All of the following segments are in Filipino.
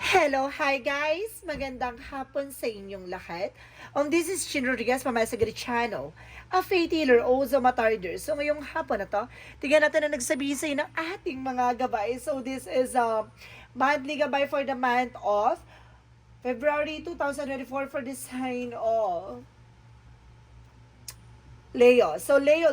Hello, hi guys! Magandang hapon sa inyong lahat. This is Chin Rodriguez from my Sagari channel, a faith healer, also matarder. So ngayong hapon na to, tignan natin na nagsabihin sa inyo ng ating mga gabay. So this is monthly gabay for the month of February 2024 for the sign of Leo. So, Leo,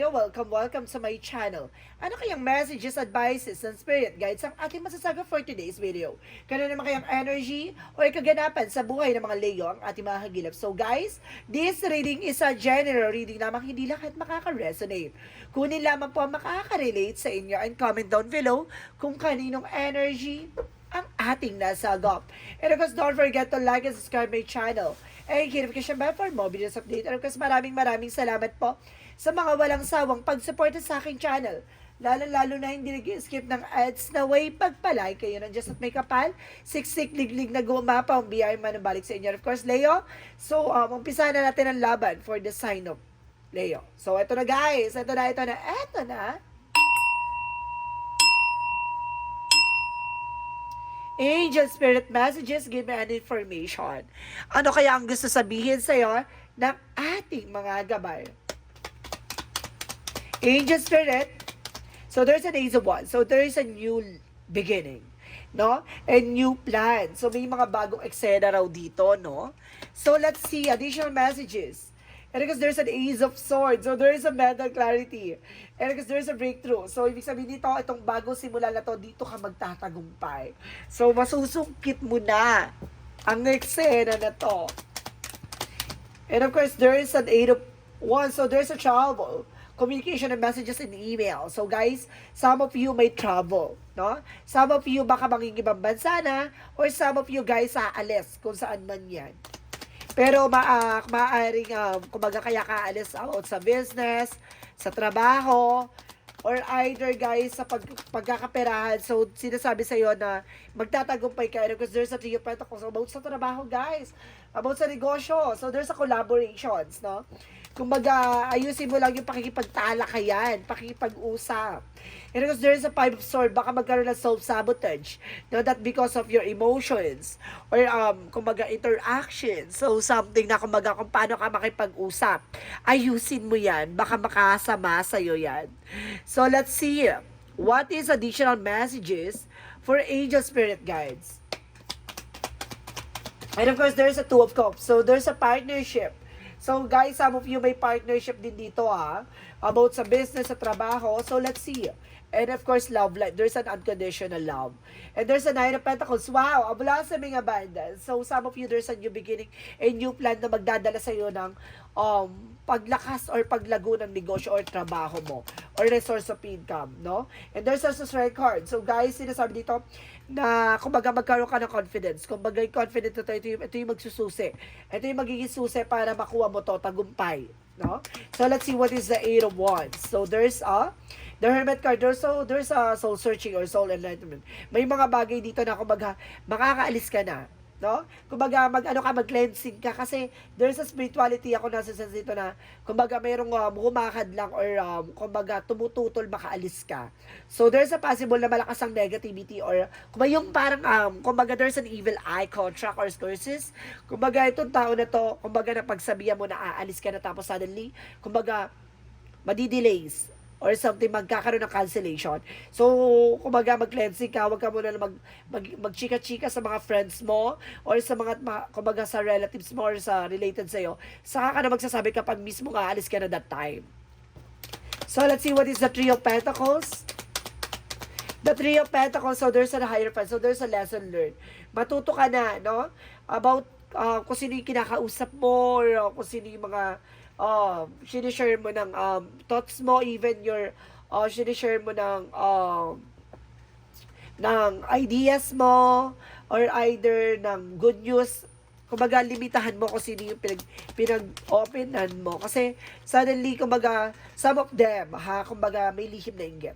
welcome to my channel. Ano kayang messages, advices, and spirit guides ang ating masasaga for today's video? Kano naman kayang energy o kaganapan sa buhay ng mga Leo ang ating mga hagilap? So, guys, this reading is a general reading lamang, hindi lahat makaka-resonate. Kunin lamang po ang makaka-relate sa inyo and comment down below kung kaninong energy ang ating nasagap. And of course, don't forget to like and subscribe my channel. And notification bell for more videos update. And of course, maraming salamat po sa mga walang sawang pagsuporta sa aking channel. Lalo na hindi nag-skip ng ads na way pagpalay kayo ng Diyos at may kapal. Siksik, liglig na gumapa ang biyay manabalik sa inyo. Of course, Leo. So, umpisa na natin ang laban for the sign of Leo. So, ito na guys. Ito na. Angel Spirit Messages, give me an information. Ano kaya ang gusto sabihin sa'yo ng ating mga gabay? Angel Spirit, so there's an Ace of Wands. So there's a new beginning, no? A new plan. So may mga bagong eksena raw dito, no? So let's see additional messages. And because there's an Ace of Swords, so there is a mental clarity. And because there's a breakthrough. So, ibig sabihin dito, itong bagong simula na to, dito ka magtatagumpay. So, masusungkit mo na ang eksena na to. And of course, there is an Eight of Wands. So, there's a travel. Communication and messages in email. So, guys, some of you may travel, no? Some of you baka mangingibang bansa na, or some of you guys aalis kung saan man yan. Pero maaaring, kumbaga kaya ka alis out sa business, sa trabaho, or either guys sa pagkakaperahan. So, sinasabi sa iyo na magtatagumpay ka because there's a Three of Pentacles about sa trabaho guys, about sa negosyo. So, there's a collaborations, no? Kumbaga, ayusin mo lang yung pakikipagtalakayan, pakikipag-usap. And because there's a Five of Swords, baka magkaroon ng self-sabotage. No, that because of your emotions or kumbaga interaction. So something na kumbaga kung paano ka makipag-usap. Ayusin mo yan. Baka makasama sa'yo yan. So let's see. What is additional messages for angel spirit guides? And of course, there's a Two of Cups. So there's a partnership. So guys, some of you may partnership din dito about sa business, sa trabaho. So let's see. And of course, love life. There's an unconditional love. And there's a Nine of Pentacles. Wow! A blossoming abundance. So some of you, there's a new beginning, a new plan na magdadala sa iyo ng paglakas or paglago ng negosyo or trabaho mo or resource of income, no? And there's also strike card. So guys, sinasabi dito na kumbaga magkaroon ka ng confidence. Kumbaga confident ito yung magsususi. Ito yung magiging susi para makuha mo to, tagumpay, no? So let's see what is the Eight of Wands. So there's the Hermit card. There's a soul searching or soul enlightenment. May mga bagay dito na kumbaga makakaalis ka na, no? Kumbaga mag-cleansing ka kasi there's a spirituality ako nasa sense dito na kumbaga mayroong humakad lang or kumbaga tumututol makaalis ka. So there's a possible na malakas ang negativity or kumbaga yung parang kumbaga there's an evil eye contract or curses. Kumbaga itong tao na to, kumbaga napagsabihan mo na aalis ka na tapos suddenly kumbaga madi-delays or something, magkakaroon ng cancellation. So, kumbaga mag-cleansing ka, huwag ka muna magchika-chika sa mga friends mo or sa kumbaga sa relatives mo or sa related sa'yo. Saka ka na magsasabi kapag mismo nga alis ka na that time. So, let's see what is the Three of Pentacles. The Three of Pentacles, so there's a higher friend, so there's a lesson learned. Matuto ka na, no? About kung sino yung kinakausap mo or kung sino yung mga sinishare mo ng thoughts mo, even your sinishare mo ng ideas mo or either ng good news. Kumbaga limitahan mo kung sino yung pinag-openan mo kasi suddenly kumbaga some of them kumbaga may lihim na inggit.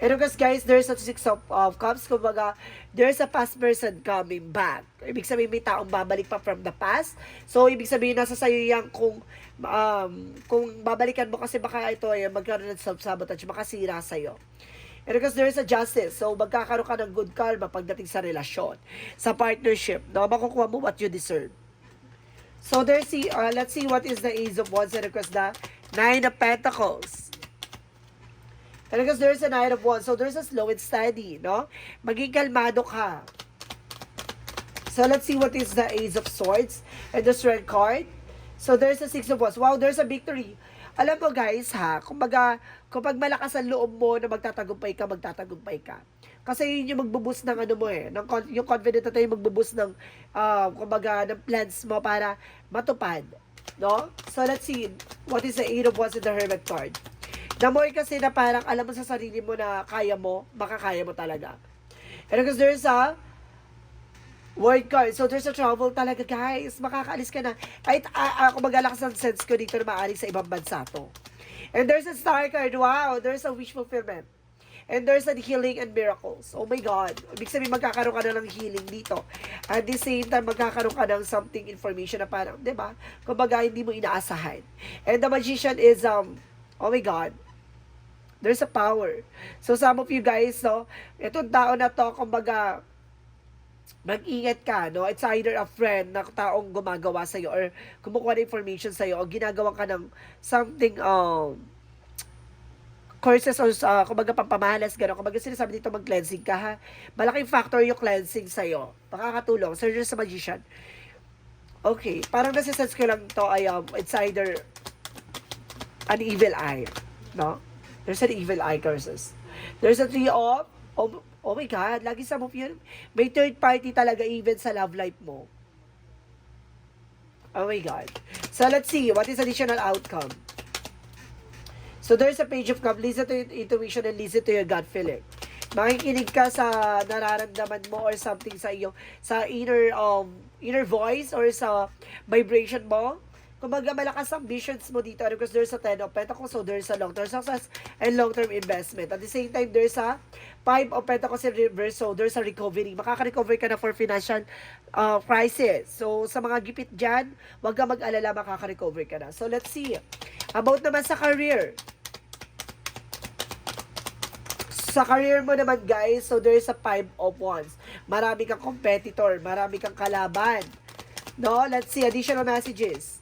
And of course, guys, there's a Six of Cups. Kumbaga, there's a past person coming back. Ibig sabihin, may taong babalik pa from the past. So, ibig sabihin, nasa sayo yan kung babalikan mo kasi baka ito ay magkaroon ng self-sabotage, makasira sa'yo. And because there is a justice, so magkakaroon ka ng good karma pagdating sa relasyon, sa partnership, no? Makukuha mo what you deserve. So let's see what is the Ace of Wands and because the Nine of Pentacles. And because there's a Knight of Wands, so there's a slow and steady, no? Maging kalmado ka. So let's see what is the Ace of Swords and the Strength card. So there's a Six of Wands. Wow, there's a victory. Alam mo guys ha, kumbaga, kapag malakas ang loob mo na magtatagumpay ka, magtatagumpay ka. Kasi yun yung magbuboost ng ano mo yung confident na tayo magbuboost ng, kumbaga, ng plans mo para matupad. No? So let's see, what is the Eight of Wands in the Hermit card? The more kasi na parang alam mo sa sarili mo na kaya mo, makakaya mo talaga. And because there's a Word card. So, there's a travel talaga, guys. Makakaalis ka na. Kahit ako magalakas ang sense ko dito na maaari sa ibang bansa to. And there's a star card. Wow, there's a wish fulfillment. And there's a healing and miracles. Oh my God. Ibig sabihin, magkakaroon ka na ng healing dito. At the same time, magkakaroon ka ng something information na parang, di ba? Kumbaga, hindi mo inaasahan. And the magician is, oh my God, there's a power. So, some of you guys, no, itong tao na to, kumbaga, mag-ingat ka, no? It's either a friend na taong gumagawa sa'yo or kumukuha ng information sa'yo o ginagawa ka ng something, courses or kumbaga pampamalas, gano'n. Kumbaga sinasabi dito mag-cleansing ka, ha? Malaking factor yung cleansing sa'yo. Makakatulong. So, you're sa magician. Okay. Parang nasisense ko lang to ay, it's either an evil eye, no? There's an evil eye curses. There's a three of, oh my God, lagi some of you, may third party talaga even sa love life mo. Oh my God. So, let's see, what is additional outcome? So, there's a Page of Cups. Listen to your intuition and listen to your gut feeling. Makikinig ka sa nararamdaman mo or something sa iyo, sa inner voice or sa vibration mo. Kumbaga, malakas ang visions mo dito because there's a Ten of Pentacles, so there's a long-term success and long-term investment. At the same time, there's a Five of Pentacles in reverse, so there's a recovery. Makaka-recover ka na for financial crisis. So, sa mga gipit dyan, huwag ka mag-alala, makaka-recover ka na. So, let's see. About naman sa career. Sa career mo naman, guys, so there's a Five of Wands. Marami kang competitor, marami kang kalaban. No? Let's see, additional messages.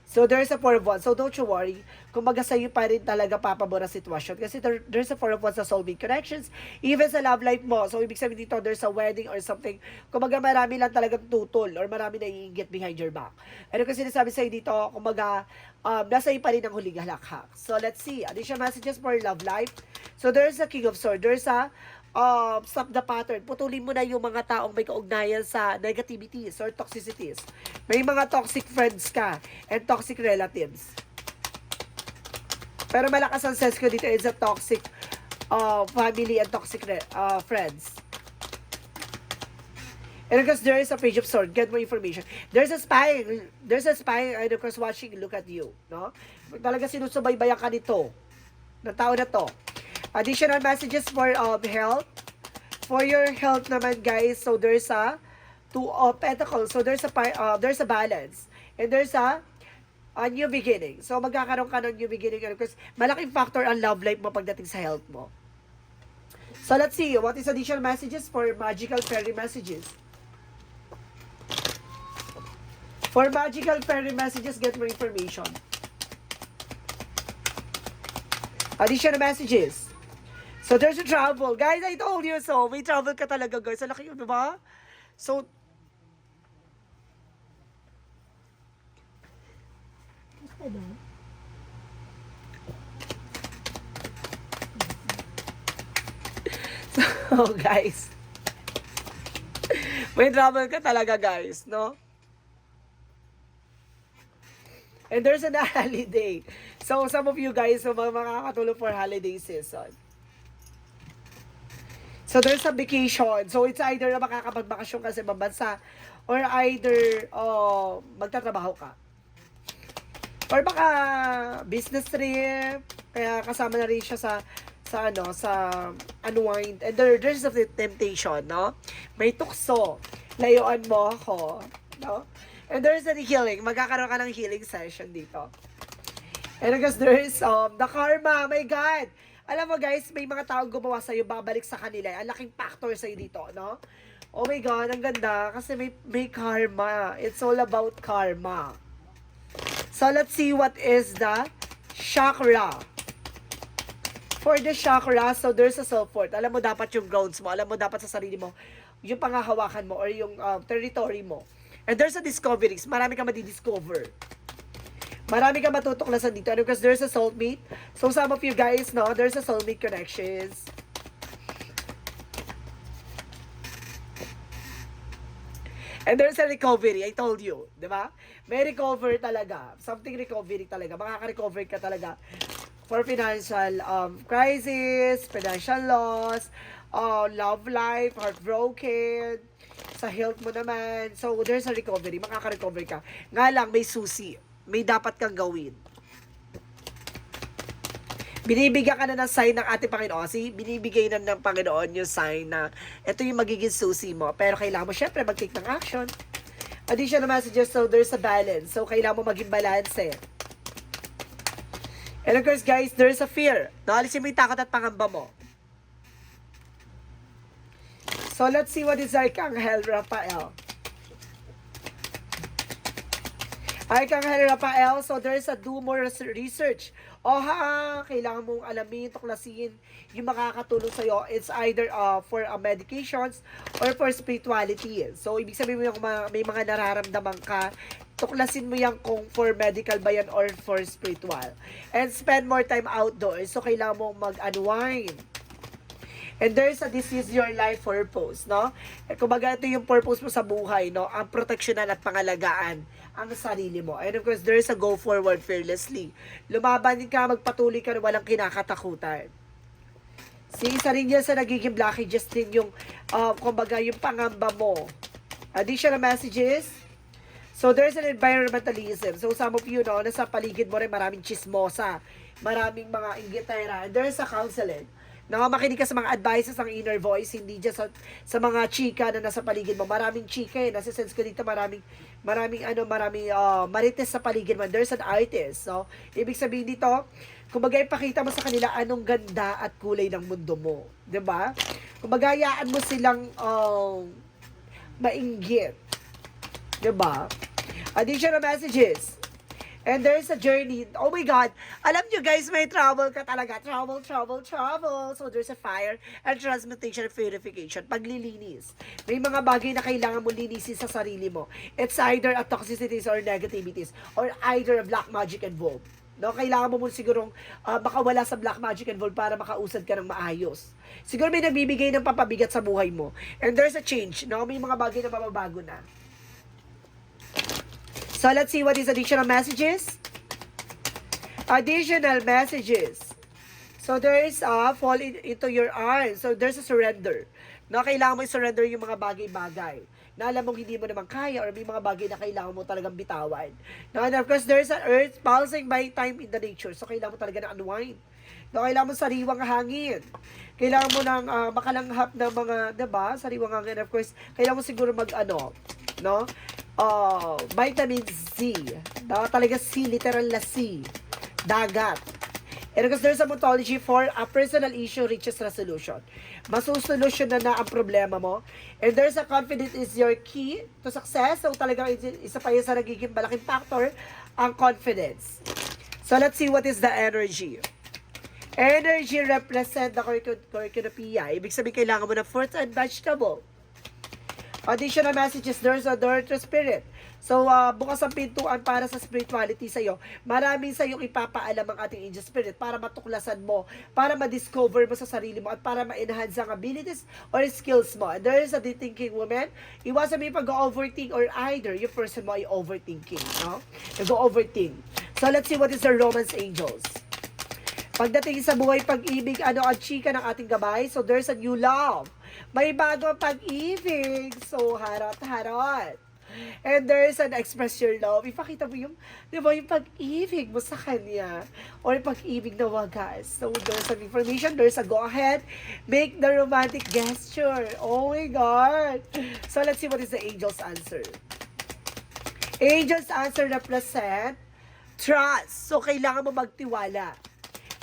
So, there's a Four of Wands. So, don't you worry. Kumbaga sa'yo pa rin talaga papabor ang sitwasyon. Kasi there's a Four of Wands sa soulmate connections. Even sa love life mo. So, ibig sabihin dito, there's a wedding or something. Kumbaga, marami lang talagang tutol or marami na iinggit behind your back. Ano kasi sinasabi sa'yo dito, kumbaga, nasa iyo pa rin ang huling halakhak. So, let's see. Additional messages for love life. So, there's a King of Swords. There's a stop the pattern. Putulin mo na yung mga taong may kaugnayan sa negativities or toxicities. May mga toxic friends ka and toxic relatives. Pero malakas ang sense ko dito is a toxic family and toxic friends. And because there is a Page of Swords, get more information. There's a spy and of course watching, look at you. No? Talaga sinusubaybayan ka nito. Ng tao na to. Additional messages for health. For your health naman, guys, so there's a Two of Pentacles. So there's a balance. And there's a new beginning. So magkakaroon ka ng new beginning because malaking factor ang love life mo pagdating sa health mo. So let's see, what is additional messages for magical fairy messages? For magical fairy messages, get more information. Additional messages. So, there's a travel. Guys, I told you so. May travel ka talaga, guys. Sa laki yun, diba? So, guys. May travel ka talaga, guys, no? And there's an holiday. So, some of you guys, so makakatulong for holiday season. So, there's a vacation. So, it's either na makakapagbakasyon ka sa ibang bansa or either magtatrabaho ka. Or baka business trip, kaya kasama na rin siya sa unwind. And there's a temptation, no? May tukso. Layuan mo ako, no? And there's a healing. Magkakaroon ka ng healing session dito. And because there's the karma, my God! Alam mo guys, may mga taong gumawa sa'yo, babalik sa kanila. Ang laking factor sa'yo dito, no? Oh my God, ang ganda. Kasi may karma. It's all about karma. So, let's see what is the chakra. For the chakra, so there's a self-worth. Alam mo dapat yung grounds mo. Alam mo dapat sa sarili mo, yung pangahawakan mo or yung territory mo. And there's a discoveries. Marami ka madidiscover. Marami ka matutuklasan dito. And because there's a soulmate. So some of you guys, no, there's a soulmate connections. And there's a recovery, I told you, di ba? May recover talaga. Something recovery talaga. Makaka-recover ka talaga for financial crisis, financial loss, love life, heartbroken, sa health mo naman. So, there's a recovery. Makaka-recover ka. Nga lang, may susi. May dapat kang gawin. Binibigyan ka na ng sign ng ating Panginoon. See, binibigay na ng Panginoon yung sign na ito yung magiging susi mo. Pero kailangan mo syempre mag-take ng action. Additional messages, so there's a balance. So, kailangan mo maging balance eh. And of course, guys, there's a fear. Naalisin mo yung takot at pangamba mo. So, let's see what is Archangel Raphael. Archangel Raphael, so there's a do more research. Kailangan mong alamin, tuklasin yung makakatulong sa'yo. It's either for medications or for spirituality. So, ibig sabihin mo yung may mga nararamdaman ka, tuklasin mo yan kung for medical ba yan or for spiritual. And spend more time outdoors. So, kailangan mong mag-unwind. And this is your life purpose, no? Kumbaga, ito yung purpose mo sa buhay, no? Ang proteksyonan at pangalagaan ang sarili mo. And of course, there's a go forward fearlessly. Lumaban ka, magpatuloy ka na walang kinakatakutan. Isa rin yan sa nagiging blockages din yung, kumbaga, yung pangamba mo. Additional messages. So, there's an environmentalism. So, some of you, no, nasa paligid mo rin maraming chismosa, maraming mga inggitera. And there's a counseling. Makinig ka sa mga advices ng inner voice, hindi dyan sa mga chika na nasa paligid mo. Maraming chika eh. Nasa sense ko dito, maraming marites sa paligid mo. There's an artist. So, ibig sabihin dito, kumbaga ipakita mo sa kanila anong ganda at kulay ng mundo mo. 'Di ba? Kumbaga hayaan mo silang mainggit. 'Di ba? Additional messages. And there's a journey. Oh my God. Alam nyo guys, may trouble ka talaga. Trouble. So there's a fire and transmutation and purification. Paglilinis. May mga bagay na kailangan mo linisin sa sarili mo. It's either a toxicities or negativities or either a black magic involved. No, kailangan mo sigurong baka wala sa black magic involved para makausad ka ng maayos. Siguro may nagbibigay ng papabigat sa buhay mo. And there's a change. No, may mga bagay na mababago na. So, let's see what is additional messages. Additional messages. So, there is fall into your arms. So, there's a surrender. No, kailangan mo i-surrender yung mga bagay-bagay na alam mong hindi mo naman kaya or may mga bagay na kailangan mo talagang bitawan. No, and of course, there's an earth pulsing by time in the nature. So, kailangan mo talaga na unwind. No, kailangan mo sariwang hangin. Kailangan mo ng makalanghap ng mga, diba, sariwang hangin. Of course, kailangan mo siguro no? Vitamin C. Talaga C, literal na C. Dagat. And because there's a mythology for a personal issue reaches resolution. Masusolusyon na ang problema mo. And there's a confidence is your key to success. So talaga isa pa yun sa nagiging malaking factor, ang confidence. So let's see what is the energy. Energy represent the cornucopia. Ibig sabihin kailangan mo ng fruits and vegetable. Additional messages, there's a door to spirit. So, bukas ang pintuan para sa spirituality sa'yo. Maraming sa'yong ipapaalam ang ating angel spirit para matuklasan mo, para ma-discover mo sa sarili mo, at para ma-enhance ang abilities or skills mo. And there is a thinking woman. Iwasan mo yung pag-overthink or either yung person mo ay overthinking. No? Nag-overthink. So, let's see what is the Romance Angels. Pagdating sa buhay pag-ibig, ang chika ng ating gabay. So, there's a new love. May bagong pag-ibig. So, harot. And there's an express your love. Ipakita mo yung, di ba, yung pag-ibig mo sa kanya. Or pag-ibig na wagas. So, there's an information. There's a go ahead. Make the romantic gesture. Oh my God. So, let's see what is the angel's answer. Angel's answer represent trust. So, kailangan mo magtiwala.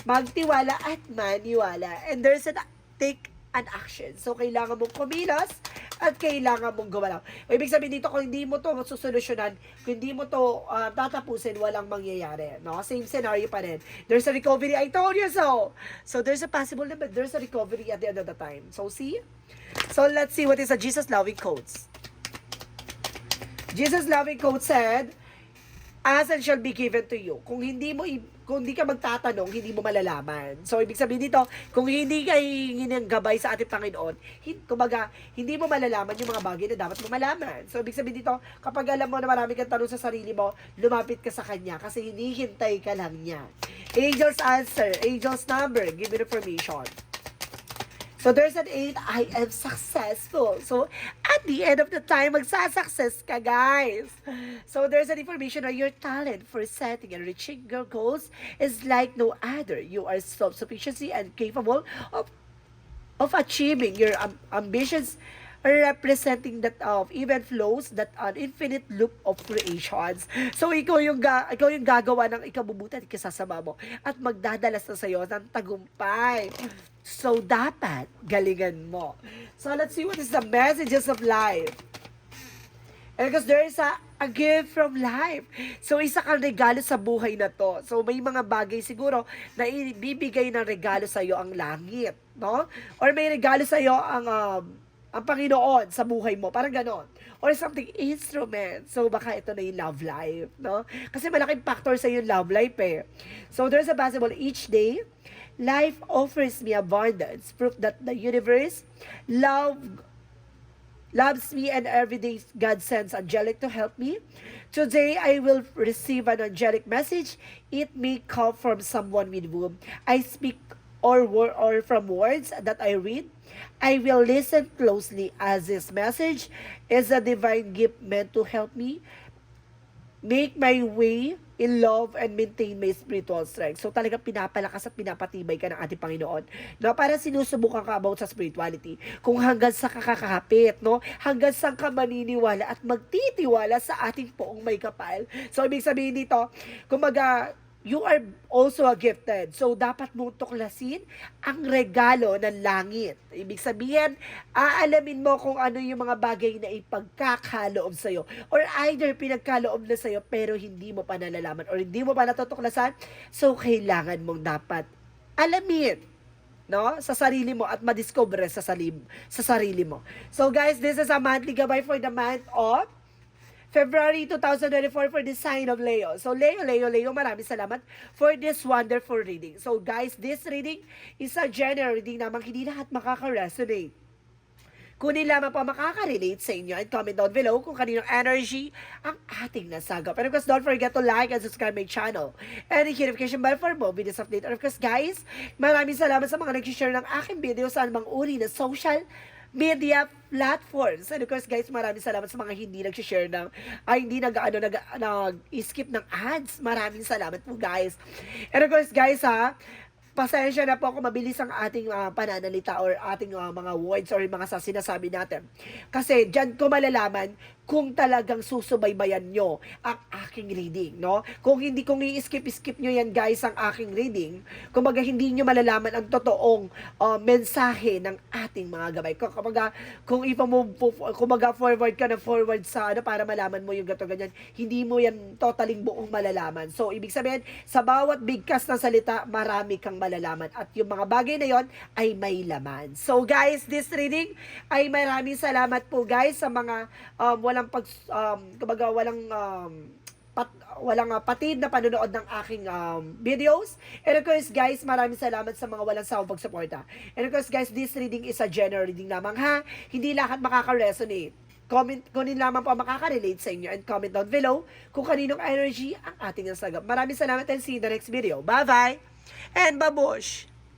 magtiwala at maniwala. And there's an take an action. So, kailangan mong kumilos at kailangan mong gumalaw. Ibig sabihin dito, kung hindi mo to susolusyonan, kung hindi mo to tatapusin, walang mangyayari. No? Same scenario pa rin. There's a recovery. I told you so. So, there's a possible na, but there's a recovery at the end of the time. So, see? So, let's see what is a Jesus-loving quotes. Jesus-loving quote said, "Ask and shall be given to you." Kung hindi ka magtatanong, hindi mo malalaman. So, ibig sabihin dito, kung hindi ka hingin ng gabay sa ating Panginoon, kumbaga, hindi mo malalaman yung mga bagay na dapat mo malaman. So, ibig sabihin dito, kapag alam mo na marami kang tanong sa sarili mo, lumapit ka sa Kanya kasi hinihintay ka lang niya. Angel's answer, angel's number, give me information. So, there's an 8, I am successful. So, at the end of the time, magsasuccess ka, guys. So, there's an information on your talent for setting and reaching your goals is like no other. You are self-sufficiency and capable of achieving your ambitions, representing that of even flows that an infinite loop of creations. So, ikaw yung gagawa ng ikabubuti at ikasasama mo at magdadalas na sa'yo ng tagumpay. So, dapat galingan mo. So, let's see what is the messages of life. And because there is a gift from life. So, isa kang regalo sa buhay na to. So, may mga bagay siguro na ibibigay ng regalo sa'yo ang langit. No? Or may regalo sa'yo ang Panginoon sa buhay mo. Parang ganon. Or something instrument. So, baka ito na yung love life. No? Kasi malaking factor sa yung love life eh. So, there's a possible each day, life offers me abundance. Proof that the universe loves me, and every day God sends angelic to help me. Today, I will receive an angelic message. It may come from someone with whom I speak or from words that I read. I will listen closely as this message is a divine gift meant to help me make my way in love and maintain my spiritual strength. So talagang pinapalakas at pinapatibay ka ng ating Panginoon. No? Para sinusubukan ka about sa spirituality. Kung hanggang sa kakakapit, no? Hanggang sa ka maniniwala at magtitiwala sa ating poong may kapal. So ibig sabihin dito, kumbaga, you are also a gifted. So, dapat mong tuklasin ang regalo ng langit. Ibig sabihin, aalamin mo kung ano yung mga bagay na ipagkakaloob sa'yo. Or either pinagkaloob na sa'yo pero hindi mo pa nalalaman or hindi mo pa natutuklasan. So, kailangan mong dapat alamin, no, sa sarili mo at madiscover sa sarili mo. So, guys, this is a monthly gabay for the month of February 2024 for the sign of Leo. So, Leo, maraming salamat for this wonderful reading. So, guys, this reading is a general reading namang hindi lahat makaka-resonate. Kunin lamang po makaka-relate sa inyo and comment down below kung kaninong energy ang ating nasagap. And of course, don't forget to like and subscribe my channel. And the notification bell for more videos update. And of course, guys, maraming salamat sa mga nag-share ng aking video sa anumang uri na social media platforms. And of course, guys, maraming salamat sa mga hindi nag-share nag-skip ng ads. Maraming salamat po, guys. And of course, guys, pasensya na po kung mabilis ang ating pananalita or ating mga words or mga sinasabi natin. Kasi dyan ko malalaman kung talagang susubaybayan nyo ang aking reading, no? Kung i-skip nyo yan, guys, ang aking reading, kumbaga hindi nyo malalaman ang totoong mensahe ng ating mga gabay. Kung forward ka na forward sa para malaman mo yung gato ganyan, hindi mo yan totaling buong malalaman. So, ibig sabihin, sa bawat bigkas na salita, marami kang malalaman. At yung mga bagay na yon ay may laman. So, guys, this reading ay maraming salamat po, guys, sa mga walang patid na panonood ng aking videos. And of course, guys, maraming salamat sa mga walang sawang pagsuporta. And of course, guys, this reading is a general reading lamang, ha? Hindi lahat makaka-resonate. Kunin lamang po ang makaka-relate sa inyo and comment down below kung kaninong energy ang ating nasagap. Maraming salamat and see you in the next video. Bye-bye! And babush!